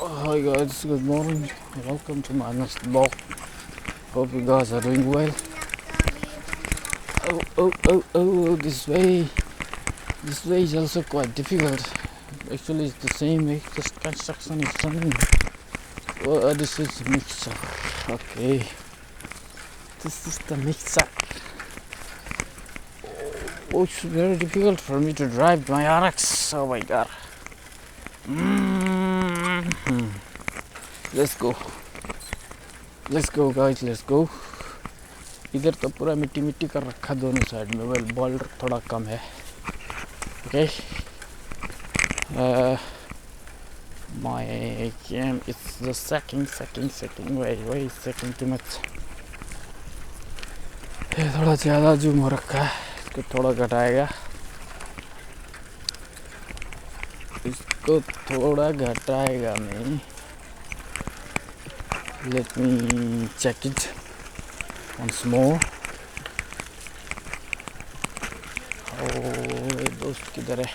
Hi guys, good morning. Welcome to my next vlog. Hope you guys are doing well. Oh, this way is also quite difficult. Actually, it's the same way, just construction is done. Oh, this is mixer. Okay, this is the mixer. Oh, it's very difficult for me to drive my RX. Oh my god. Let's go guys, let's go. इधर तो पूरा मिट्टी मिट्टी कर रखा दोनों side में. Well ball थोड़ा कम है. Okay. My game is the second. Wait, second too much. ये थोड़ा ज़्यादा जूम हो रखा है. इसको थोड़ा घटाएगा. मैं. Let me check it once more. ये दोस्त किधर है?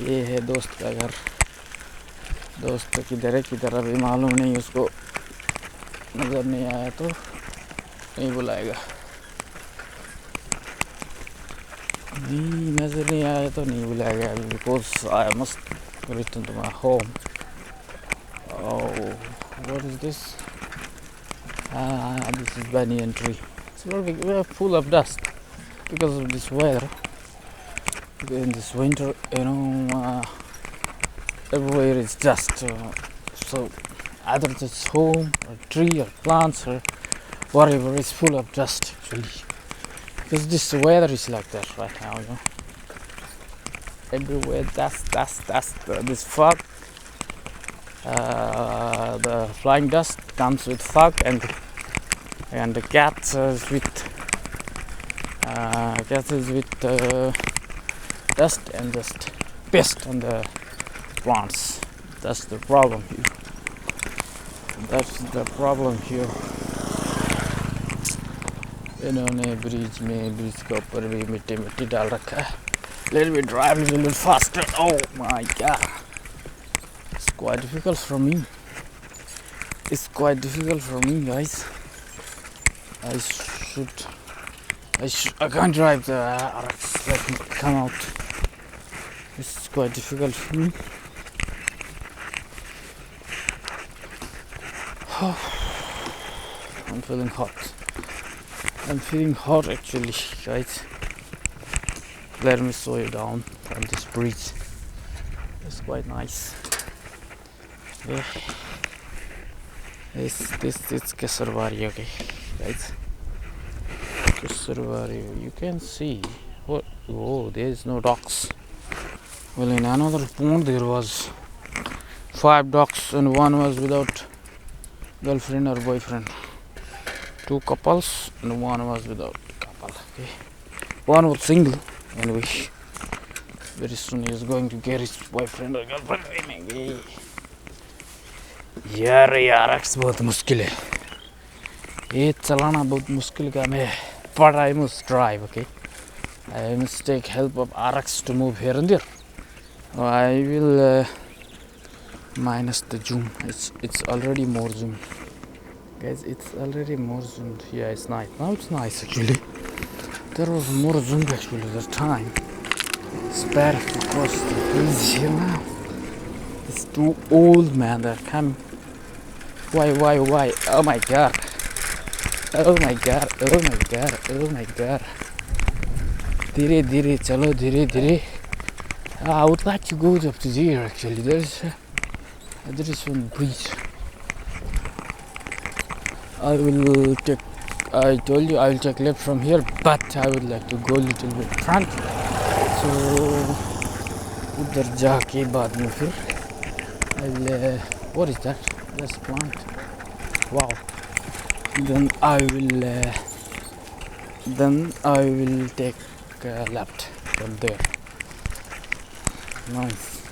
ये है दोस्त का घर. दोस्त किधर है किधर अभी मालूम नहीं. उसको नज़र नहीं आया तो नहीं बुलाएगा. नज़र नहीं आया तो नहीं बुलाएगा अभी. Because I must return to my home. Oh, what is this? This is banyan tree. It's very full of dust because of this weather. In this winter, everywhere is dust. So either it's home or tree or plants or whatever is full of dust actually. Because this weather is like that right now, Everywhere dust. This fog. The flying dust comes with fog and the cats is with dust and just pest on the plants. That's the problem here. इन्होंने bridge के ऊपर भी मिट्टी डाल रखा है. Let me drive a little bit faster. Oh my god. It's quite difficult for me. Guys. I can't drive the RX. Let me come out. This is quite difficult for me. I'm feeling hot actually, guys. Let me slow you down from this bridge. It's quite nice. Yeah. It's Kesarvari, okay, guys. Kesarvari. You can see what? Oh, there is no ducks. Well, in another pond there was 5 ducks and one was without girlfriend or boyfriend. 2 couples and one was without couple. Okay, one was single. Anyway, very soon he is going to get his boyfriend or girlfriend. यार RX बहुत मुश्किल है. ये चलाना बहुत मुश्किल काम है. But I must drive, okay. I must take help of RX to move here and there. I will minus the zoom. It's already more zoom, guys. It's already more zoomed. Yeah, it's nice. Now it's nice actually. There was more zoom actually at the time. It's bad because the breeze here now. It's too old, man. That come. Why? Oh my god. Dhire, chalo, dhire. I would like to go up to there actually. There is one bridge. I told you I will take left from here, but I would like to go a little bit front. So उधर जाके बाद में फिर what is that? That's plant. Wow. Then I will take left from there. Nice.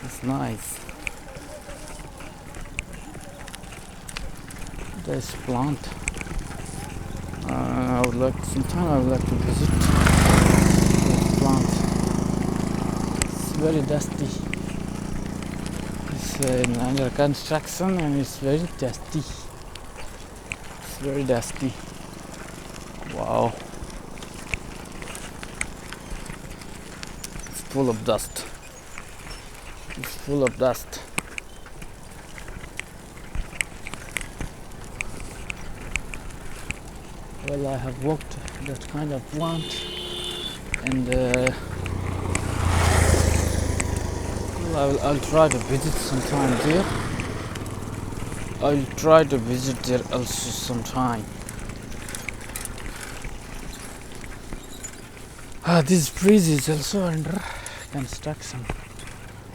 It's nice. This plant. I would like to visit this plant. It's very dusty. It's is under construction and it's very dusty. It's very dusty. Wow. It's full of dust. It's full of dust. Well, I have walked that kind of plant, and I'll try to visit sometime there. I'll try to visit there also sometime. This bridge is also under construction.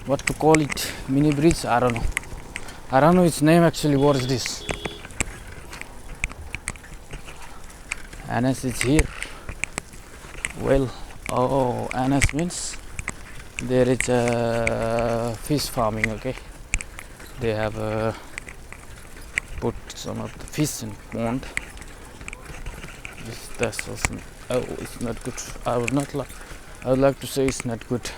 What to call it? Mini bridge? I don't know. I don't know its name actually. What is this? Anas is here. Well, Anas means there is a fish farming. Okay, they have put some of the fish in pond. This wasn't. Oh, it's not good. I would like to say it's not good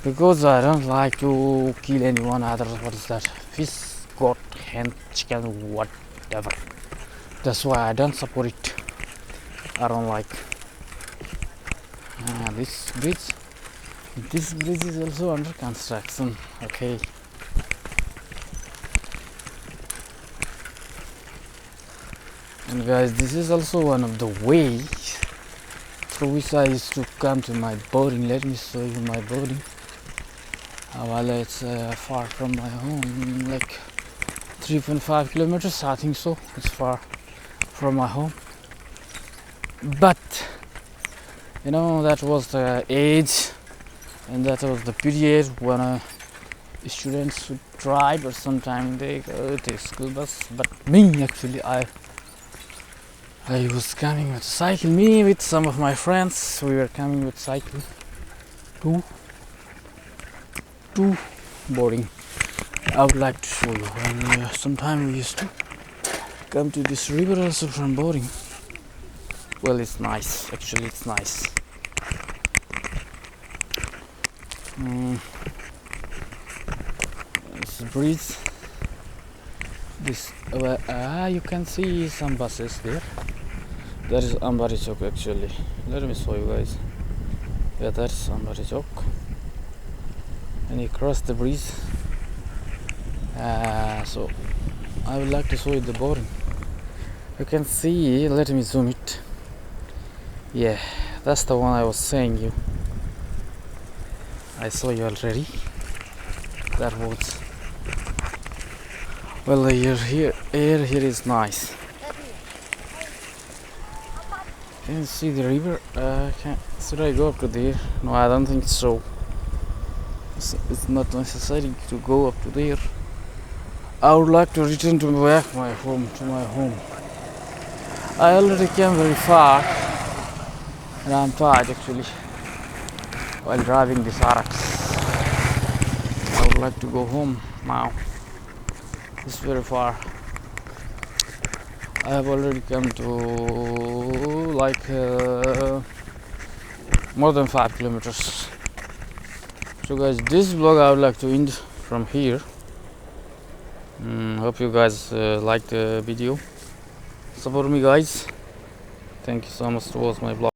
because I don't like to kill anyone. Other, what is that? Fish, goat, hen, chicken, whatever. That's why I don't support it. I don't like this bridge. This bridge is also under construction. Okay. And guys, this is also one of the ways through which I used to come to my boarding. Let me show you my boarding. Well, it's far from my home, like 3.5 kilometers. I think so. It's far from my home. But you know, that was the age and that was the period when students would drive or sometimes they go to school bus. But me, actually, I was coming with cycle. Me with some of my friends, we were coming with cycle to boarding. I would like to show you. And sometime we used to come to this river also from boarding. Well, it's nice. Actually, it's nice. It's a bridge. This you can see some buses there. That is Ambari Chowk actually. Let me show you guys. Yeah, that's Ambari Chowk. And you cross the bridge. So I would like to show you the boarding. You can see. Let me zoom it. Yeah, that's the one I was saying you. I saw you already. That was. Well, the air here is nice. Can you see the river? Should I go up to there? No, I don't think so. It's not necessary to go up to there. I would like to return to my home. I already came very far, and I'm tired actually while driving this RX. I would like to go home now. It's very far. I have already come to like more than 5 kilometers. So guys, this vlog I would like to end from here. Hope you guys like the video. Support me guys. Thank you so much to watch my vlog.